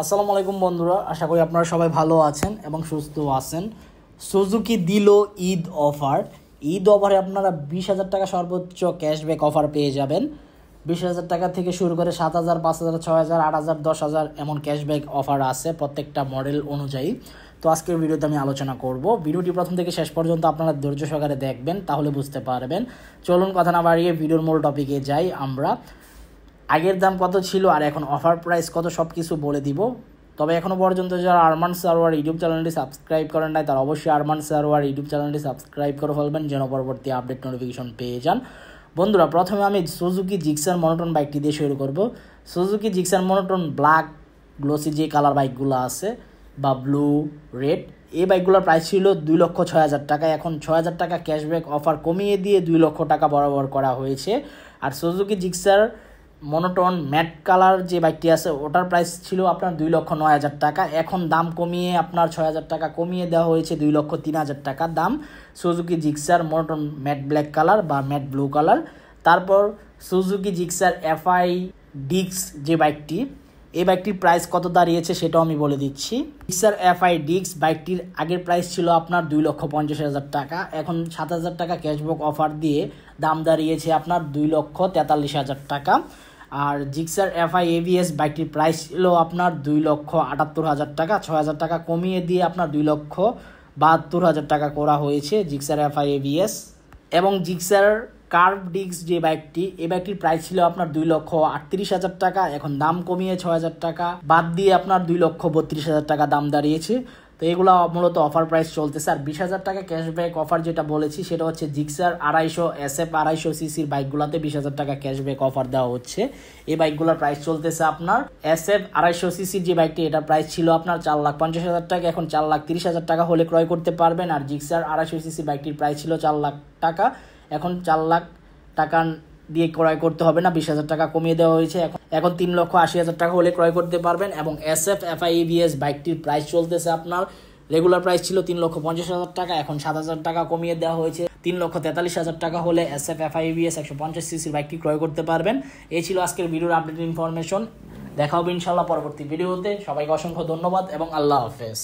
আসসালামু আলাইকুম বন্ধুরা, আশা করি আপনারা সবাই ভালো আছেন এবং সুস্থ আছেন। সুজুকি দিল ঈদ অফারে আপনারা 20,000 টাকা সর্বোচ্চ ক্যাশব্যাক অফার পেয়ে যাবেন। 20,000 টাকা থেকে শুরু করে 7,000, 5,000, 6,000, 8,000, 10,000 এমন ক্যাশব্যাক অফার আছে প্রত্যেকটা মডেল অনুযায়ী। তো আজকের ভিডিওতে আমি আলোচনা করব। ভিডিওটি প্রথম থেকে শেষ পর্যন্ত আপনারা ধৈর্য সহকারে দেখবেন, তাহলে বুঝতে পারবেন। চলুন কথা না বাড়িয়ে ভিডিওর মূল টপিকে যাই। আমরা আগের দাম কত ছিল আর এখন অফার প্রাইস কত সব কিছু বলে দিব। তবে এখনও পর্যন্ত যারা আরমান সারোয়ার ইউটিউব চ্যানেলটি সাবস্ক্রাইব করেন নাই, তারা অবশ্যই আরমান সারোয়ার ইউটিউব চ্যানেলটি সাবস্ক্রাইব করে ফেলবেন যেন পরবর্তী আপডেট নোটিফিকেশন পেয়ে যান। বন্ধুরা, প্রথমে আমি সুজুকি জিক্সার মনোটন বাইকটি দিয়ে শুরু করব। Suzuki Gixxer monotone black glossy যে কালার বাইকগুলো আছে বা ব্লু রেড, এই বাইকগুলোর প্রাইস ছিল 2,06,000 টাকা। এখন 6,000 টাকা ক্যাশব্যাক অফার কমিয়ে দিয়ে 2 লক্ষ টাকা বরাবর করা হয়েছে। আর Suzuki Gixxer monotone matte colour যে বাইকটি আছে ওটার প্রাইস ছিল আপনার 2,09,000 টাকা। এখন দাম কমিয়ে আপনার 6,000 টাকা কমিয়ে দেওয়া হয়েছে 2,03,000 টাকা দাম Suzuki Gixxer monotone matte black colour বা ম্যাট ব্লু কালার। তারপর সুজুকি জিক্সার এফআই ডিক্স যে বাইকটি, এই বাইকটির প্রাইস কত দাঁড়িয়েছে সেটাও আমি বলে দিচ্ছি। জিক্সার এফআই ডিক্স বাইকটির আগের প্রাইস ছিল আপনার 2,50,000 টাকা। এখন 7,000 টাকা ক্যাশব্যাক অফার দিয়ে দাম দাঁড়িয়েছে আপনার 2,43,000 টাকা। আর জিক্সার এফআই এভিএস বাইকটির প্রাইস ছিল আপনার 2,78,000 টাকা। 6,000 টাকা কমিয়ে দিয়ে আপনার 2,72,000 টাকা করা হয়েছে জিক্সার এফআই এভিএস। এবং জিক্সার কার্ভ ডিক্স যে বাইকটি, এই বাইকটির প্রাইস ছিল আপনার 2,38,000 টাকা। এখন দাম কমিয়ে 6,000 টাকা বাদ দিয়ে আপনার 2,32,000 টাকা দাম দাঁড়িয়েছে। তো এগুলো মূলত অফার প্রাইস চলতেছে। আর 20,000 টাকা ক্যাশব্যাক অফার যেটা বলেছি সেটা হচ্ছে জিক্সার 250 SF 250 সিসির বাইকগুলোতে 20,000 টাকা ক্যাশব্যাক অফার দেওয়া হচ্ছে। এই বাইকগুলোর প্রাইস চলতেছে আপনার SF 250 সিসির যে বাইকটি, এটার প্রাইস ছিল আপনার 4,50,000 টাকা। এখন 4,30,000 টাকা হলে ক্রয় করতে পারবেন। আর জিক্সার 250 সিসি বাইকটির প্রাইস ছিল 4 লাখ টাকা। এখন 4 লাখ টাকা দিয়ে ক্রয় করতে হবে না, 20,000 টাকা কমিয়ে দেওয়া হয়েছে। এখন 3,80,000 টাকা হলে ক্রয় করতে পারবেন। এবং SF FI EVS বাইকটির প্রাইস চলতেছে আপনার, রেগুলার প্রাইস ছিল 3,50,000 টাকা। এখন 7,000 টাকা কমিয়ে দেওয়া হয়েছে, 3,43,000 টাকা হলে SF FI EVS 150 সিসির বাইকটি ক্রয় করতে পারবেন। এই ছিল আজকের ভিডিওর আপডেট ইনফরমেশন। দেখা হবে ইনশাল্লাহ পরবর্তী ভিডিওতে। সবাইকে অসংখ্য ধন্যবাদ এবং আল্লাহ হাফেজ।